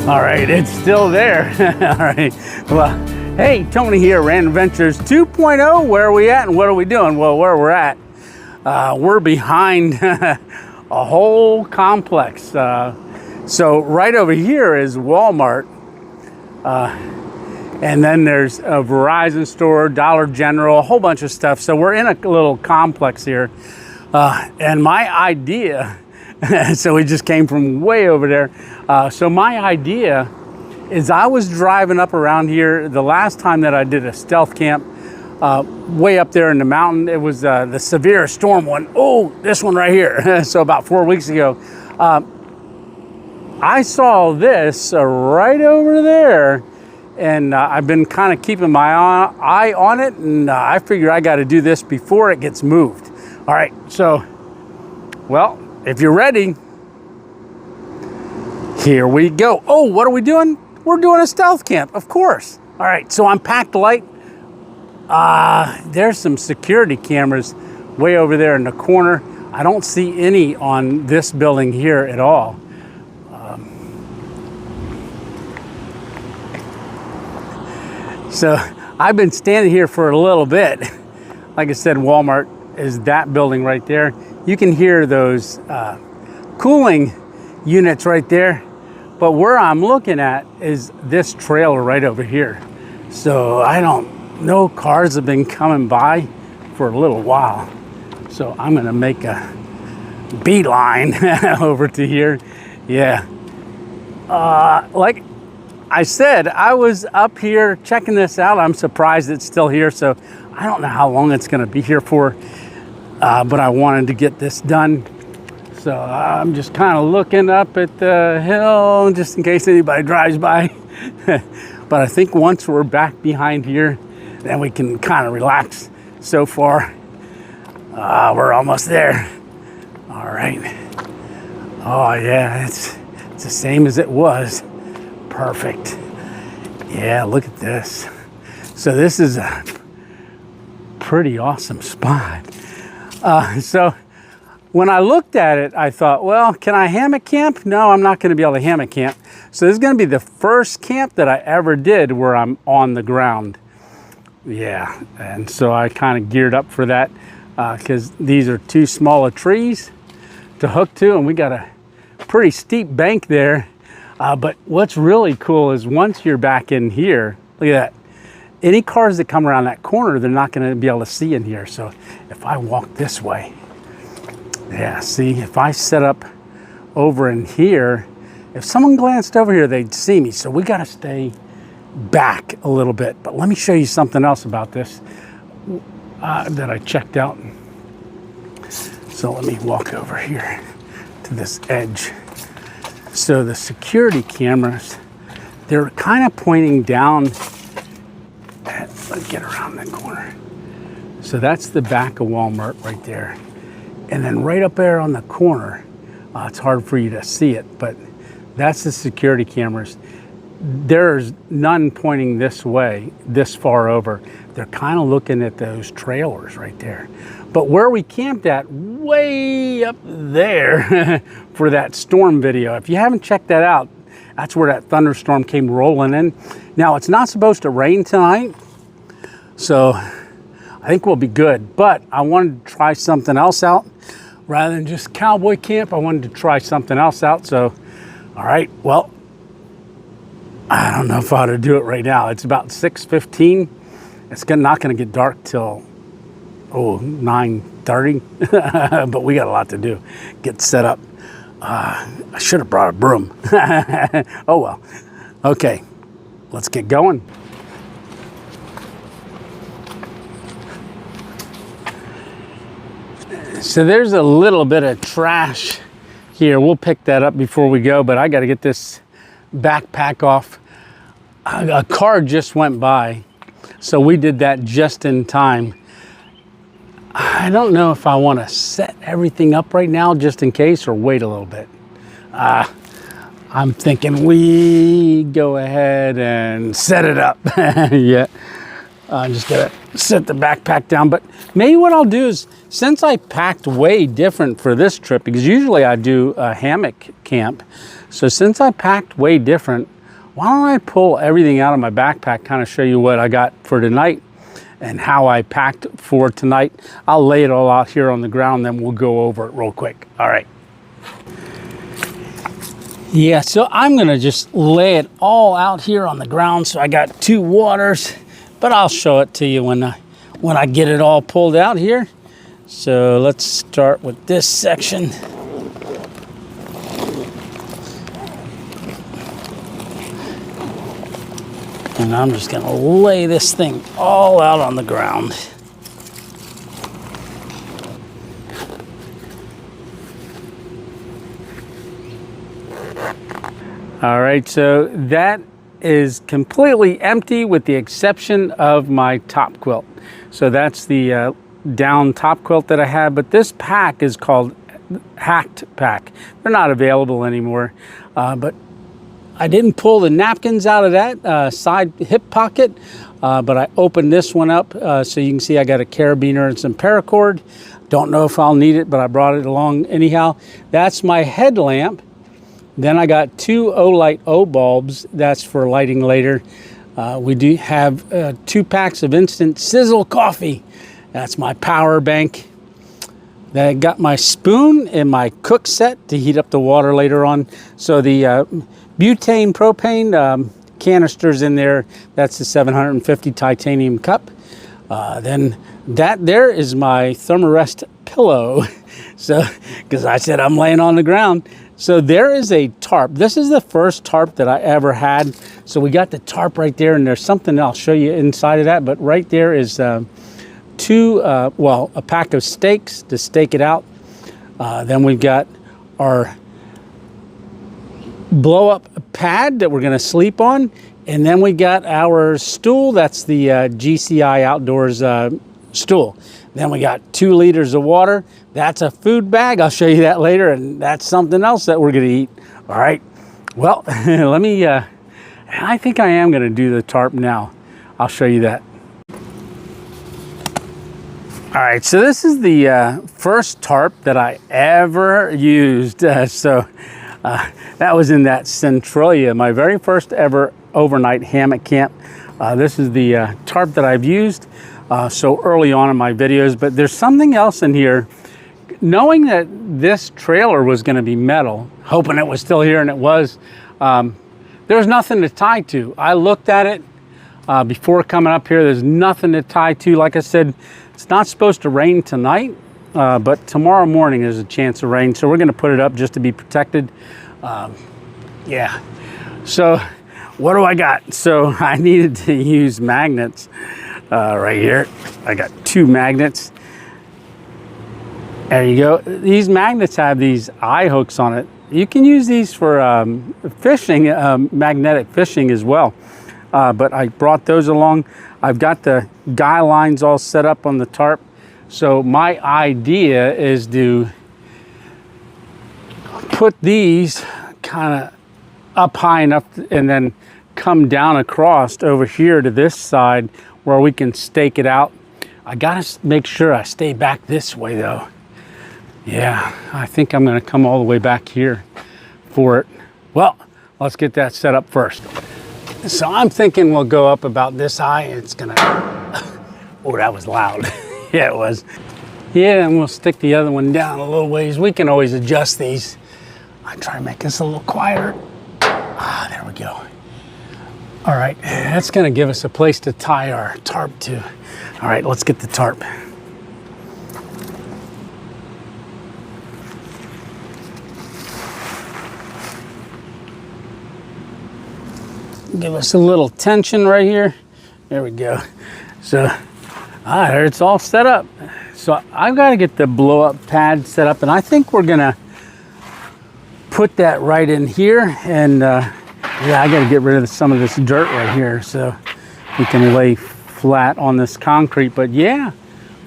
All right, it's still there. All right, well, hey, Tony here, Random Adventures 2.0. Where are we at and what are we doing? Well, where we're at, we're behind a whole complex. So right over here is Walmart. And then there's a Verizon store, Dollar General, a whole bunch of stuff. So we're in a little complex here. And my idea, so we just came from way over there. So my idea is I was driving up around here the last time that I did a stealth camp, way up there in the mountain. It was the severe storm one. Oh, this one right here. So about 4 weeks ago. I saw this right over there. And I've been kind of keeping my eye on it, and I figure I got to do this before it gets moved. All right, so, well, if you're ready, here we go. Oh, what are we doing? We're doing a stealth camp, of course. All right, so I'm packed light. There's some security cameras way over there in the corner. I don't see any on this building here at all. So I've been standing here for a little bit. Like I said, Walmart is that building right there. You can hear those cooling units right there. But where I'm looking at is this trailer right over here. So I don't know, cars have been coming by for a little while. So I'm gonna make a beeline over to here. Yeah, like I said, I was up here checking this out. I'm surprised it's still here, so I don't know how long it's going to be here for, but I wanted to get this done. So I'm just kind of looking up at the hill just in case anybody drives by. But I think once we're back behind here, then we can kind of relax. So far, we're almost there. All right. Oh yeah, it's the same as it was. Perfect. Yeah, look at this. So this is a pretty awesome spot. So when I looked at it, I thought, well, can I hammock camp? No, I'm not going to be able to hammock camp. So this is going to be the first camp that I ever did where I'm on the ground. Yeah, and so I kind of geared up for that because these are too small of trees to hook to, and we got a pretty steep bank there. But what's really cool is once you're back in here, look at that. Any cars that come around that corner, they're not going to be able to see in here. So if I walk this way, yeah, see, if I set up over in here, if someone glanced over here, they'd see me. So we got to stay back a little bit. But let me show you something else about this that I checked out. So let me walk over here to this edge. So the security cameras, they're kind of pointing down. Let's get around that corner. So that's the back of Walmart right there. And then right up there on the corner, it's hard for you to see it, but that's the security cameras. There's none pointing this way, this far over. They're kind of looking at those trailers right there. But where we camped at, way up there for that storm video, if you haven't checked that out, that's where that thunderstorm came rolling in. Now, it's not supposed to rain tonight, so I think we'll be good. But I wanted to try something else out. Rather than just cowboy camp, I wanted to try something else out. So, all right, well, I don't know if I ought to do it right now. It's about 6:15. It's not going to get dark till 9:30, but we got a lot to do. Get set up. I should have brought a broom. Oh well. Okay, let's get going. So there's a little bit of trash here. We'll pick that up before we go, but I got to get this backpack off. A car just went by, so we did that just in time. I don't know if I want to set everything up right now just in case or wait a little bit. I'm thinking we go ahead and set it up. Yeah, I'm just gonna set the backpack down. But maybe what I'll do is, since I packed way different for this trip, because usually I do a hammock camp, so since I packed way different, why don't I pull everything out of my backpack, kind of show you what I got for tonight and how I packed for tonight. I'll lay it all out here on the ground, then we'll go over it real quick. All right. Yeah, so I'm gonna just lay it all out here on the ground. So I got 2 waters, but I'll show it to you when I get it all pulled out here. So let's start with this section. And I'm just gonna lay this thing all out on the ground. All right, so that is completely empty with the exception of my top quilt. So that's the down top quilt that I have, but this pack is called Hacked Pack. They're not available anymore, but I didn't pull the napkins out of that side hip pocket, but I opened this one up so you can see I got a carabiner and some paracord. Don't know if I'll need it, but I brought it along anyhow. That's my headlamp. Then I got 2 Olight O bulbs. That's for lighting later. We do have 2 packs of instant sizzle coffee. That's my power bank. Then I got my spoon and my cook set to heat up the water later on. So the butane propane canisters in there, that's the 750 titanium cup. Then that there is my Thermarest pillow. So, because I said I'm laying on the ground. So there is a tarp. This is the first tarp that I ever had. So we got the tarp right there, and there's something I'll show you inside of that. But right there is a pack of stakes to stake it out. Then we've got our blow-up pad that we're going to sleep on, and then we got our stool. That's the GCI Outdoors stool. Then we got 2 liters of water. That's a food bag. I'll show you that later, and that's something else that we're going to eat. All right. Well, let me. I think I am going to do the tarp now. I'll show you that. All right. So this is the first tarp that I ever used. That was in that Centralia, my very first ever overnight hammock camp. This is the tarp that I've used so early on in my videos, but there's something else in here. Knowing that this trailer was going to be metal, hoping it was still here, and it was, there's nothing to tie to. I looked at it before coming up here. There's nothing to tie to. Like I said, it's not supposed to rain tonight, but tomorrow morning there's a chance of rain, so we're going to put it up just to be protected. Yeah. So what do I got? So I needed to use magnets right here. I got 2 magnets. There you go. These magnets have these eye hooks on it. You can use these for fishing, magnetic fishing as well. But I brought those along. I've got the guy lines all set up on the tarp. So my idea is to put these kind of up high enough and then come down across over here to this side where we can stake it out. I gotta make sure I stay back this way though. Yeah, I think I'm gonna come all the way back here for it. Well, let's get that set up first. So I'm thinking we'll go up about this high. It's gonna, oh, that was loud. Yeah, it was. Yeah, and we'll stick the other one down a little ways. We can always adjust these. I'll try to make this a little quieter. Ah, there we go. All right, that's gonna give us a place to tie our tarp to. All right, let's get the tarp. Give us a little tension right here. There we go. So, there it's all set up. So I've got to get the blow up pad set up, and I think we're gonna put that right in here. And yeah, I got to get rid of some of this dirt right here so we can lay flat on this concrete. But yeah,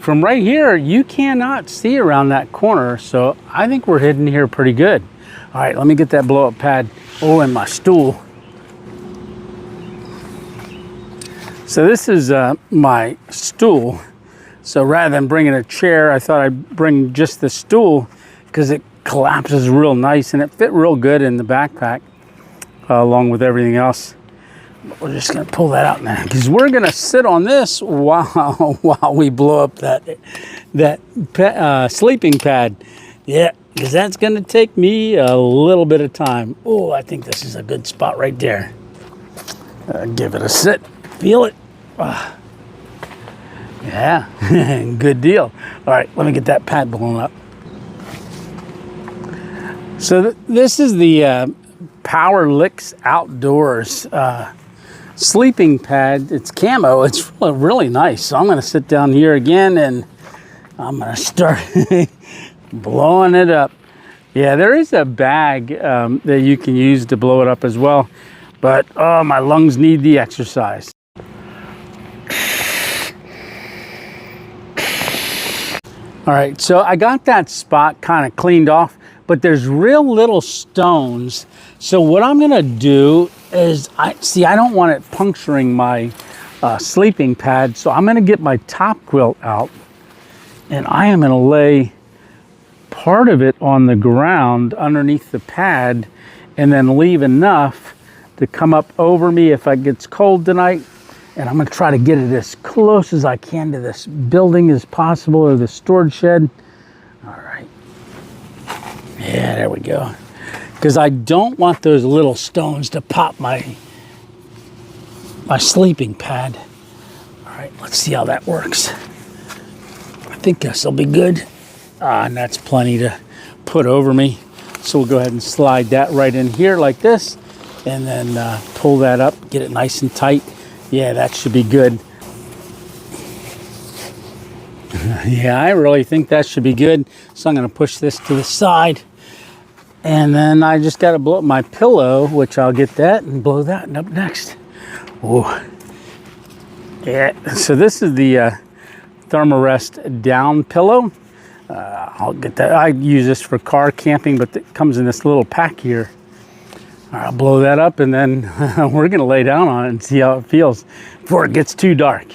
from right here, you cannot see around that corner. So I think we're hidden here pretty good. All right, let me get that blow up pad. Oh, and my stool. So this is my stool. So rather than bringing a chair, I thought I'd bring just the stool because it collapses real nice and it fit real good in the backpack along with everything else. We're just gonna pull that out now because we're gonna sit on this while we blow up that sleeping pad. Yeah, because that's gonna take me a little bit of time. Oh, I think this is a good spot right there. Give it a sit, feel it. Yeah, good deal. All right, let me get that pad blown up. So this is the ONEWIND Outdoors sleeping pad. It's camo. It's really nice. So I'm going to sit down here again and I'm going to start blowing it up. Yeah, there is a bag that you can use to blow it up as well. But oh, my lungs need the exercise. All right, so I got that spot kind of cleaned off, but there's real little stones. So what I'm gonna do is, I don't want it puncturing my sleeping pad, so I'm gonna get my top quilt out and I am gonna lay part of it on the ground underneath the pad and then leave enough to come up over me if it gets cold tonight. And I'm gonna try to get it as close as I can to this building as possible, or the storage shed. All right. Yeah, there we go. Because I don't want those little stones to pop my sleeping pad. All right, let's see how that works. I think this will be good. And that's plenty to put over me. So we'll go ahead and slide that right in here like this, and then pull that up, get it nice and tight. Yeah, that should be good. Yeah, I really think that should be good. So I'm gonna push this to the side. And then I just gotta blow up my pillow, which I'll get that and blow that up next. Oh, yeah, so this is the Thermarest down pillow. I'll get that. I use this for car camping, but it comes in this little pack here. I'll blow that up and then we're gonna lay down on it and see how it feels before it gets too dark.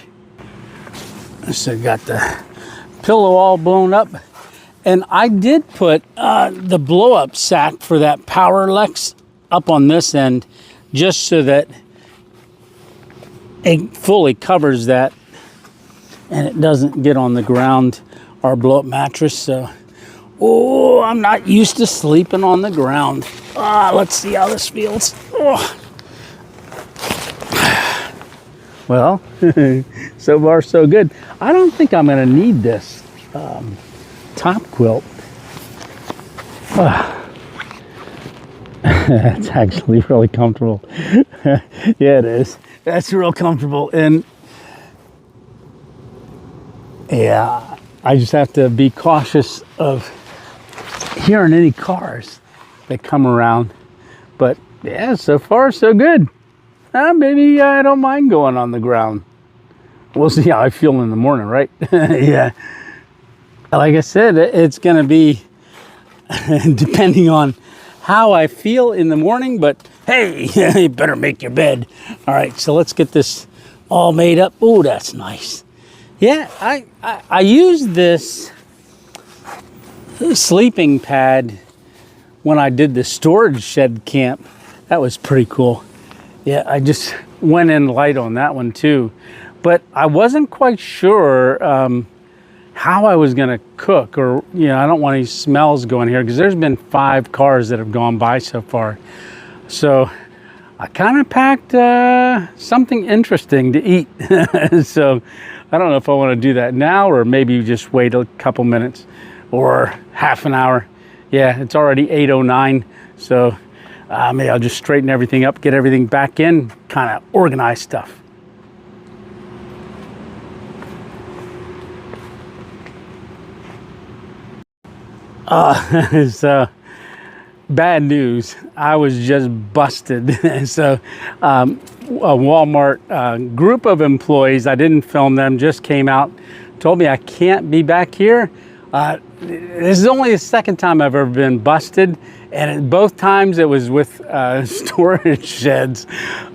So got the pillow all blown up, and I did put the blow up sack for that Powerlex up on this end just so that it fully covers that and it doesn't get on the ground or blow up mattress. So, oh, I'm not used to sleeping on the ground. Let's see how this feels. Oh. Well, so far so good. I don't think I'm gonna need this top quilt. That's actually really comfortable. Yeah, it is. That's real comfortable. And yeah, I just have to be cautious of hearing any cars that come around. But yeah, so far so good. Maybe I don't mind going on the ground. We'll see how I feel in the morning, right? Yeah. Like I said, it's gonna be depending on how I feel in the morning, but hey, you better make your bed. All right, so let's get this all made up. Oh, that's nice. Yeah, I used this sleeping pad when I did the storage shed camp. That was pretty cool. Yeah, I just went in light on that one too. But I wasn't quite sure how I was gonna cook, or, you know, I don't want any smells going here because there's been 5 cars that have gone by so far. So I kind of packed something interesting to eat. So I don't know if I want to do that now or maybe just wait a couple minutes or half an hour. Yeah, it's already 8:09, so maybe I'll just straighten everything up, get everything back in, kind of organize stuff. So bad news, I was just busted. So a Walmart group of employees, I didn't film them, just came out, told me I can't be back here. This is only the second time I've ever been busted, and both times it was with storage sheds.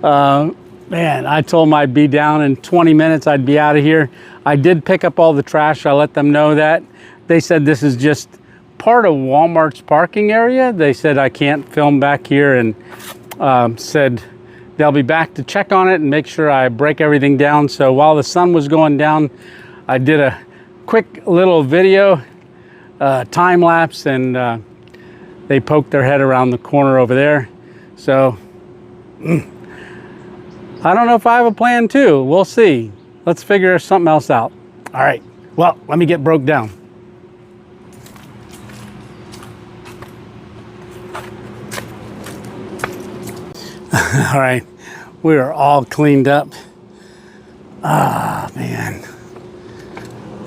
Man, I told them I'd be down in 20 minutes, I'd be out of here. I did pick up all the trash, I let them know that. They said this is just part of Walmart's parking area. They said I can't film back here, and said they'll be back to check on it and make sure I break everything down. So while the sun was going down, I did a quick little video, time lapse, and they poked their head around the corner over there. So I don't know if I have a plan too. We'll see. Let's figure something else out. All right, well, let me get broke down. All right, we are all cleaned up. Ah, man.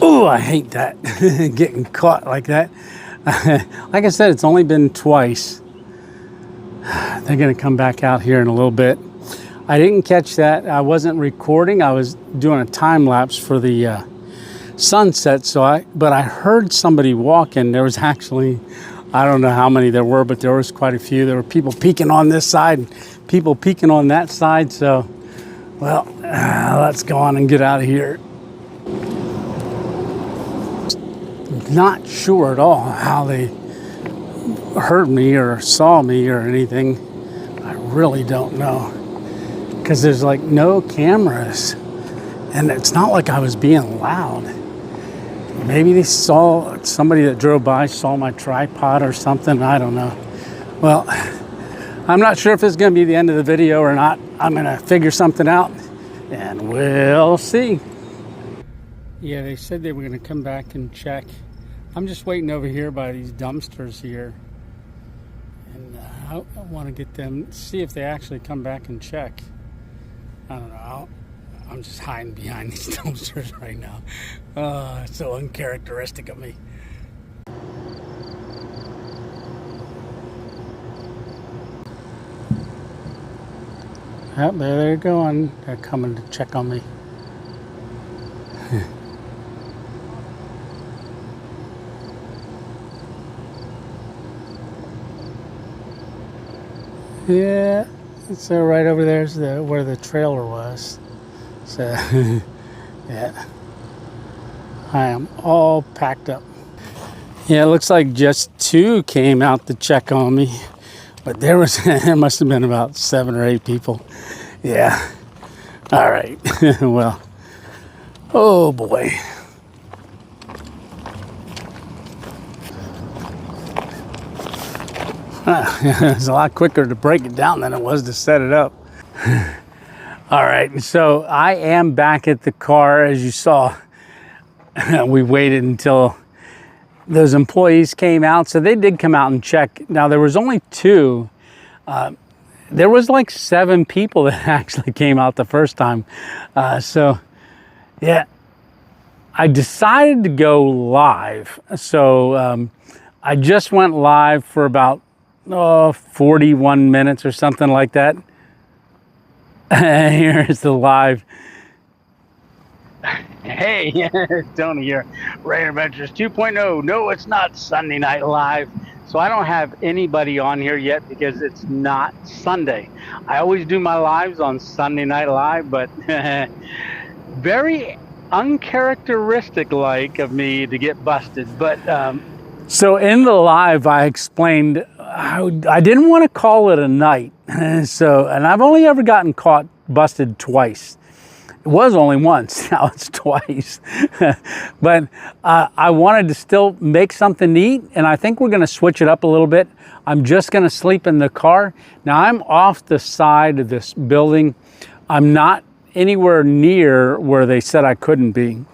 Oh, I hate that, getting caught like that. Like I said, it's only been twice. They're gonna come back out here in a little bit. I didn't catch that. I wasn't recording. I was doing a time lapse for the sunset. But I heard somebody walking. There was actually, I don't know how many there were, but there was quite a few. There were people peeking on this side, and people peeking on that side. So, well, let's go on and get out of here. Not sure at all how they heard me or saw me or anything. I really don't know, because there's like no cameras, and it's not like I was being loud. Maybe they saw, somebody that drove by saw my tripod or something. I don't know. Well, I'm not sure if it's going to be the end of the video or not. I'm going to figure something out, and we'll see. Yeah, they said they were going to come back and check. I'm just waiting over here by these dumpsters here, and I want to get them, see if they actually come back and check. I don't know. I'm just hiding behind these dumpsters right now. It's so uncharacteristic of me. Yep, there they're going. They're coming to check on me. Yeah, so right over there is where the trailer was. So, yeah, I am all packed up. Yeah, it looks like just 2 came out to check on me, but there must have been about 7 or 8 people. Yeah, all right, well, oh boy. It's a lot quicker to break it down than it was to set it up. All right, so I am back at the car. As you saw, we waited until those employees came out. So they did come out and check. Now, there was only 2. There was like 7 people that actually came out the first time. So, yeah, I decided to go live. So I just went live for about 41 minutes or something like that. Here's the live. Hey, it's Tony here, Rare Adventures 2.0. No, it's not Sunday Night Live. So I don't have anybody on here yet because it's not Sunday. I always do my lives on Sunday Night Live, but very uncharacteristic like of me to get busted. But so in the live, I explained how I didn't want to call it a night. So, and I've only ever gotten caught busted twice. It was only once, now it's twice. But I wanted to still make something neat, and I think we're gonna switch it up a little bit. I'm just gonna sleep in the car. Now I'm off the side of this building. I'm not anywhere near where they said I couldn't be,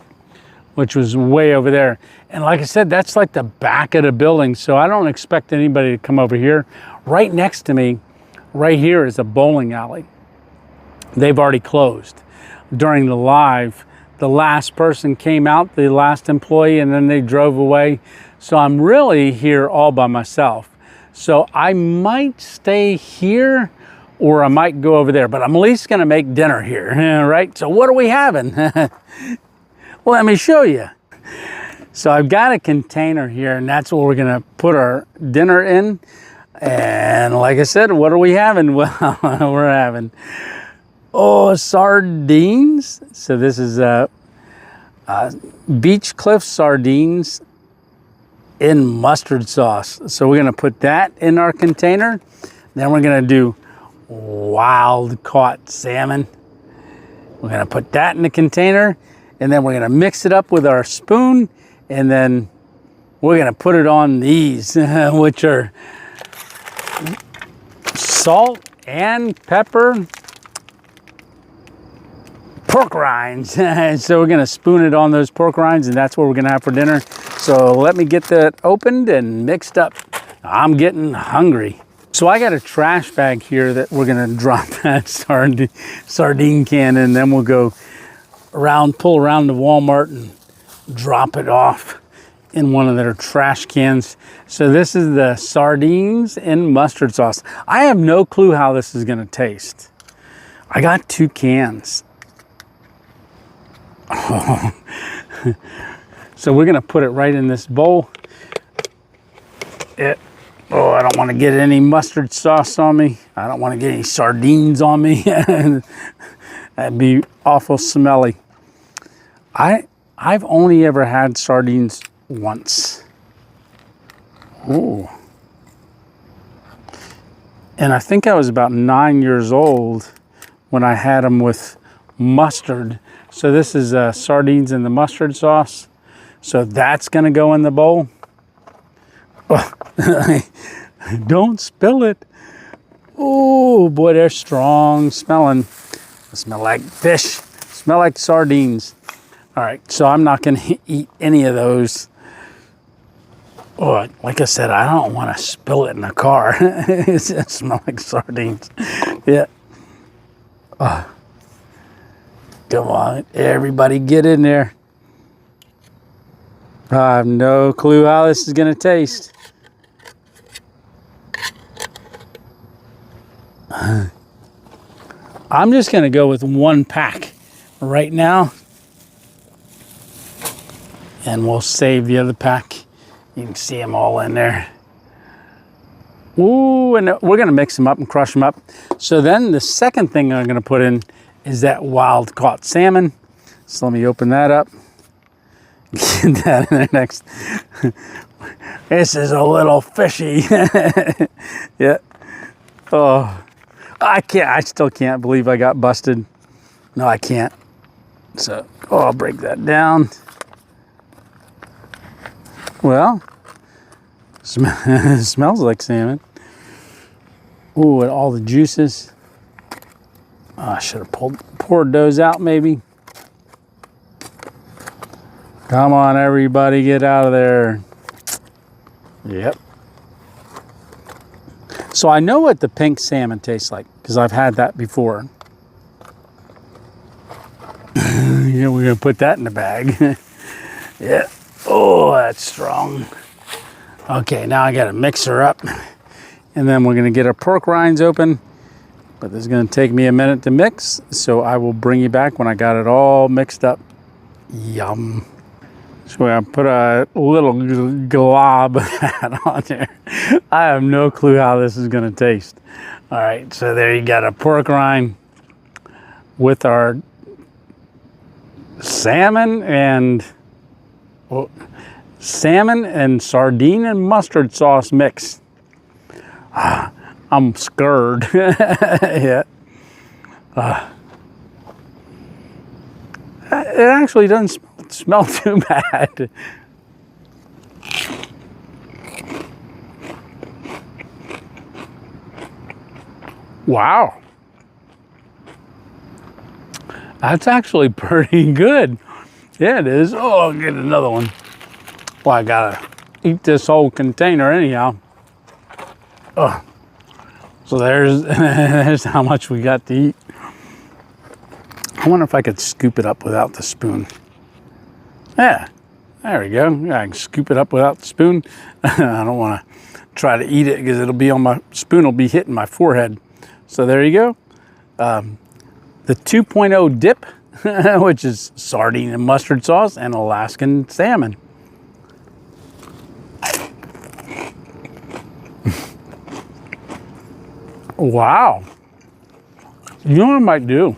which was way over there. And like I said, that's like the back of the building, so I don't expect anybody to come over here. Right next to me, right here is a bowling alley. They've already closed. During the live, the last person came out, the last employee, and then they drove away. So I'm really here all by myself. So I might stay here or I might go over there, but I'm at least gonna make dinner here, right? So what are we having? Well, let me show you. So I've got a container here, and that's what we're gonna put our dinner in. And like I said, what are we having? Well, we're having, sardines. So this is Beach Cliff sardines in mustard sauce. So we're gonna put that in our container. Then we're gonna do wild caught salmon. We're gonna put that in the container, and then we're gonna mix it up with our spoon, and then we're gonna put it on these, which are salt and pepper pork rinds. So we're gonna spoon it on those pork rinds, and that's what we're gonna have for dinner. So let me get that opened and mixed up. I'm getting hungry. So I got a trash bag here that we're gonna drop that sardine can in, and then we'll go around, pull around to Walmart and drop it off in one of their trash cans. So this is the sardines in mustard sauce. I have no clue how this is gonna taste. I got 2 cans. Oh. So we're gonna put it right in this bowl. Oh, I don't want to get any mustard sauce on me. I don't want to get any sardines on me. That'd be awful smelly. I've only ever had sardines once. Ooh. And I think I was about 9 years old when I had them with mustard. So this is sardines in the mustard sauce. So that's gonna go in the bowl. Oh. Don't spill it. Oh boy, they're strong smelling. They smell like fish, smell like sardines. All right, so I'm not gonna eat any of those. Oh, like I said, I don't wanna spill it in the car. It smells like sardines. Yeah. Oh. Come on, everybody get in there. I have no clue how this is gonna taste. I'm just gonna go with 1 pack right now, and we'll save the other pack. You can see them all in there. Ooh, and we're gonna mix them up and crush them up. So then the second thing I'm gonna put in is that wild caught salmon. So let me open that up. Get that in there next. This is a little fishy. Yeah. Oh. I still can't believe I got busted. No, I can't. So, I'll break that down. Well, smells like salmon. Ooh, and all the juices. Oh, I should have poured those out maybe. Come on, everybody, get out of there. Yep. So I know what the pink salmon tastes like because I've had that before. Yeah, we're gonna put that in the bag. Yeah. Oh, that's strong. Okay, now I gotta mix her up, and then we're gonna get our pork rinds open. But this is gonna take me a minute to mix, so I will bring you back when I got it all mixed up. Yum. So I put a little glob of that on there. I have no clue how this is gonna taste. All right, so there you got a pork rind with our salmon and sardine and mustard sauce mix. I'm scared. Yeah. It actually doesn't smell too bad. Wow. That's actually pretty good. Yeah, it is. Oh, I'll get another one. Well, I gotta eat this whole container anyhow. Oh. So there's how much we got to eat. I wonder if I could scoop it up without the spoon. Yeah, there we go. I can scoop it up without the spoon. I don't want to try to eat it because it'll be on my spoon, will be hitting my forehead. So there you go. The 2.0 dip, which is sardine and mustard sauce and Alaskan salmon. Wow. You know what I might do?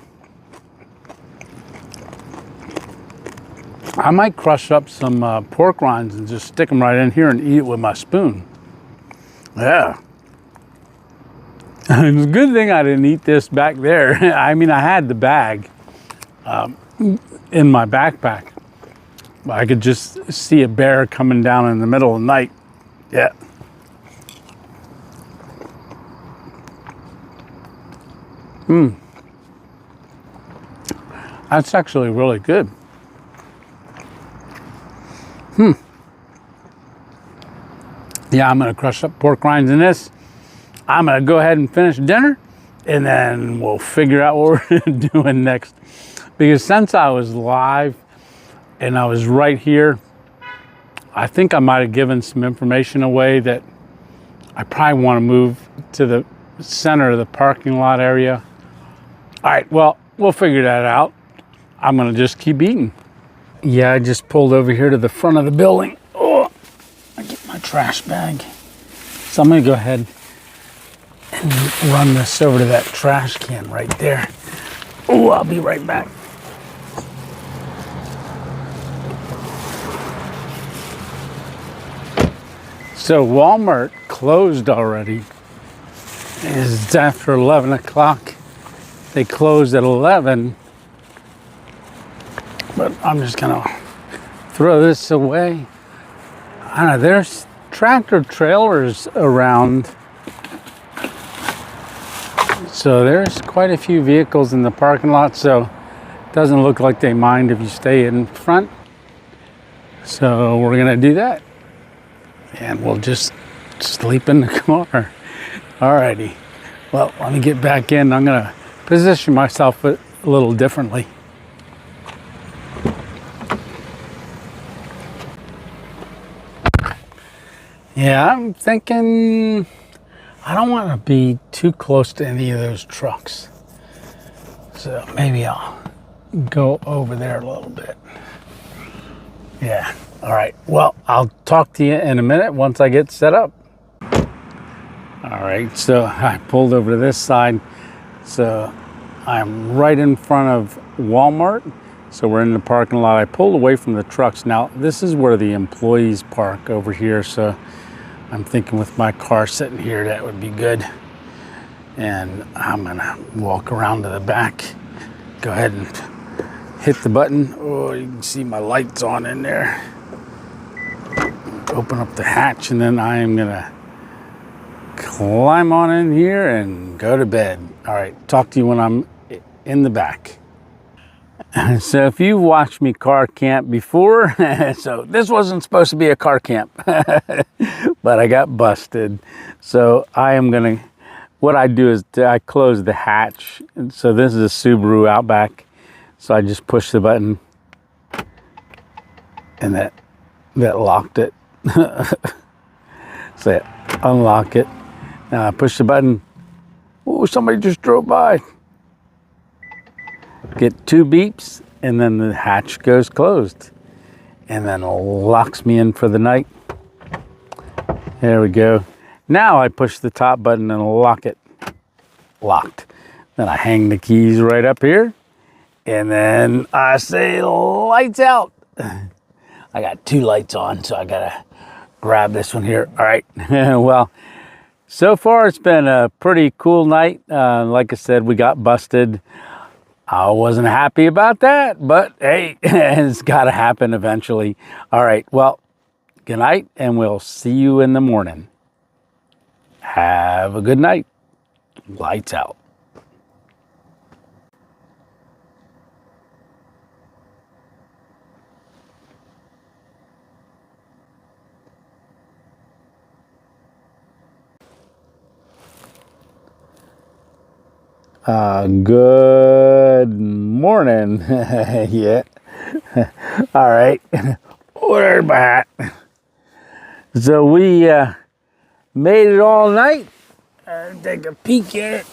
I might crush up some pork rinds and just stick them right in here and eat it with my spoon. Yeah. It's a good thing I didn't eat this back there. I mean, I had the bag in my backpack. I could just see a bear coming down in the middle of the night. Yeah. That's actually really good. Yeah, I'm gonna crush up pork rinds in this. I'm gonna go ahead and finish dinner, and then we'll figure out what we're doing next. Because since I was live and I was right here, I think I might have given some information away that I probably want to move to the center of the parking lot area. All right, well, we'll figure that out. I'm gonna just keep eating. Yeah, I just pulled over here to the front of the building. Oh, I get my trash bag. So I'm gonna go ahead and run this over to that trash can right there. Oh, I'll be right back. So Walmart closed already. It's after 11 o'clock. They closed at 11. But I'm just gonna throw this away. I don't know, there's tractor trailers around. So there's quite a few vehicles in the parking lot, so it doesn't look like they mind if you stay in front. So we're gonna do that. And we'll just sleep in the car. Alrighty. Well, let me get back in. I'm gonna position myself a little differently. Yeah, I'm thinking I don't want to be too close to any of those trucks. So maybe I'll go over there a little bit. Yeah, all right. Well, I'll talk to you in a minute once I get set up. All right, so I pulled over to this side. So I'm right in front of Walmart. So we're in the parking lot. I pulled away from the trucks. Now, this is where the employees park over here. So I'm thinking with my car sitting here, that would be good. And I'm gonna walk around to the back, go ahead and hit the button. Oh, you can see my lights on in there. Open up the hatch, and then I am gonna climb on in here and go to bed. All right, talk to you when I'm in the back. So if you've watched me car camp before, so this wasn't supposed to be a car camp, but I got busted. So I am gonna, what I do is I close the hatch. And so this is a Subaru Outback. So I just push the button and that locked it. So unlock it. Now I push the button. Oh, somebody just drove by. Get 2 beeps, and then the hatch goes closed, and then locks me in for the night. There we go. Now I push the top button and lock it. Locked. Then I hang the keys right up here, and then I say lights out. I got 2 lights on, so I gotta grab this one here. All right. Well, so far it's been a pretty cool night. Like I said, we got busted. I wasn't happy about that, but hey, it's got to happen eventually. All right, well, good night, and we'll see you in the morning. Have a good night. Lights out. Good morning. Yeah. All right. Where's my hat? So we made it all night. Take a peek at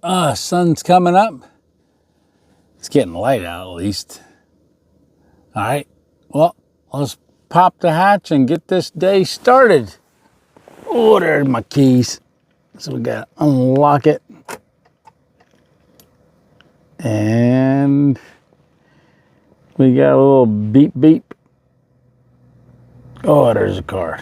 it. Sun's coming up. It's getting light out at least. All right. Well, let's pop the hatch and get this day started. Oh, there's my keys. So we gotta unlock it. And we got a little beep beep. Oh, there's a car.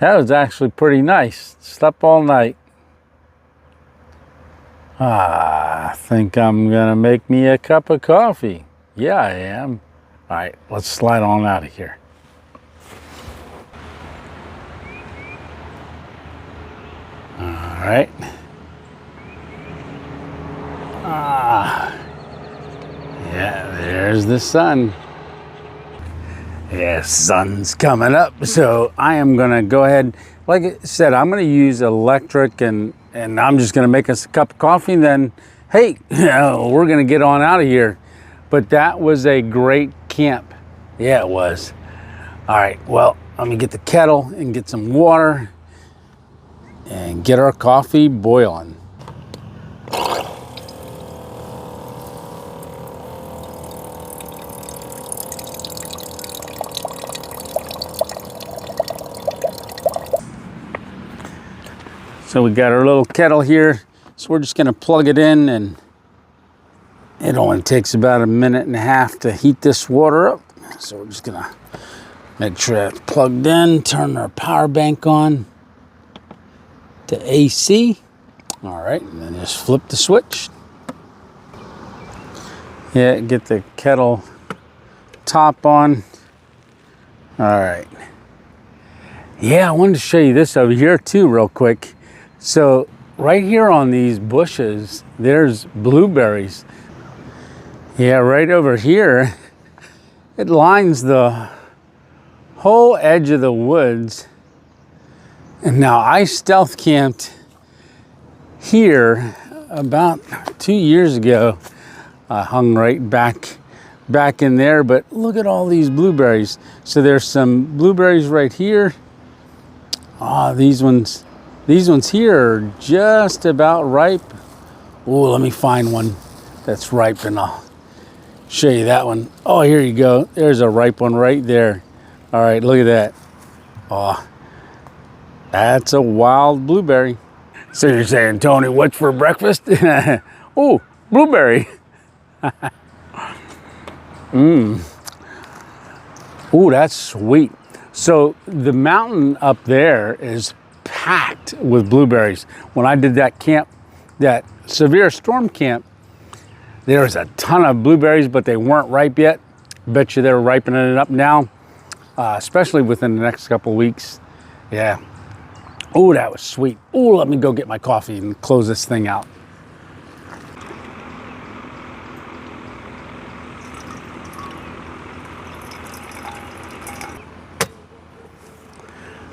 That was actually pretty nice. Slept all night. I think I'm gonna make me a cup of coffee. Yeah, I am. All right, let's slide on out of here. All right. Yeah, there's the sun. Yeah, sun's coming up. So I am gonna go ahead, like I said, I'm gonna use electric and I'm just gonna make us a cup of coffee and then, hey, we're gonna get on out of here. But that was a great camp. Yeah, it was. All right, well, let me get the kettle and get some water and get our coffee boiling. So we got our little kettle here. So we're just gonna plug it in, and it only takes about 1.5 minutes to heat this water up. So we're just gonna make sure it's plugged in, turn our power bank on to AC. All right, and then just flip the switch. Yeah, get the kettle top on. All right. Yeah, I wanted to show you this over here too real quick. So right here on these bushes, there's blueberries. Yeah, right over here, it lines the whole edge of the woods. And now I stealth camped here about 2 years ago. I hung right back in there, but look at all these blueberries. So there's some blueberries right here. These ones here are just about ripe. Oh, let me find one that's ripe and I'll show you that one. Oh, here you go. There's a ripe one right there. All right, look at that. Oh, that's a wild blueberry. So you're saying, Tony, what's for breakfast? Oh, blueberry. Oh, that's sweet. So the mountain up there is packed with blueberries. When I did that camp, that severe storm camp, there was a ton of blueberries, but they weren't ripe yet. Bet you they're ripening it up now, especially within the next couple of weeks. Yeah. Oh, that was sweet. Oh, let me go get my coffee and close this thing out.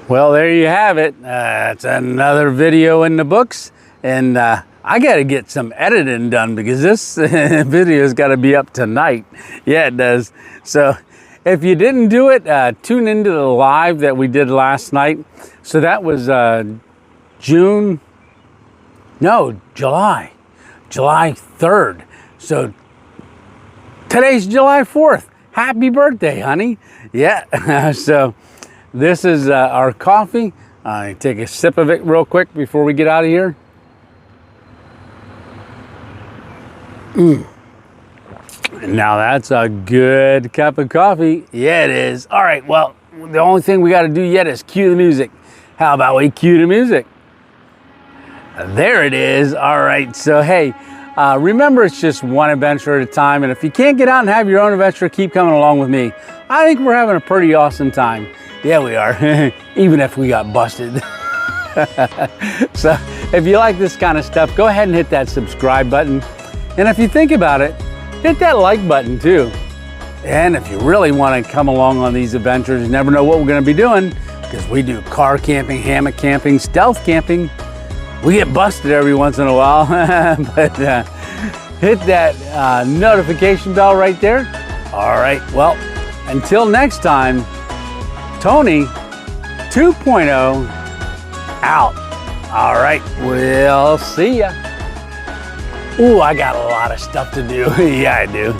Well, there you have it. It's another video in the books, and I got to get some editing done because this video's got to be up tonight. Yeah, it does. So if you didn't do it, tune into the live that we did last night. So that was July 3rd. So today's July 4th. Happy birthday, honey. Yeah, so this is our coffee. I take a sip of it real quick before we get out of here. Now that's a good cup of coffee. Yeah, it is. All right, well, the only thing we got to do yet is cue the music. How about we cue the music? There it is. All right, so hey, remember it's just one adventure at a time, and if you can't get out and have your own adventure, keep coming along with me. I think we're having a pretty awesome time. Yeah, we are, even if we got busted. So if you like this kind of stuff, go ahead and hit that subscribe button. And if you think about it, hit that like button too. And if you really want to come along on these adventures, you never know what we're going to be doing, because we do car camping, hammock camping, stealth camping. We get busted every once in a while, but hit that notification bell right there. All right, well, until next time, Tony 2.0 out. All right, we'll see ya. Ooh, I got a lot of stuff to do. Yeah, I do.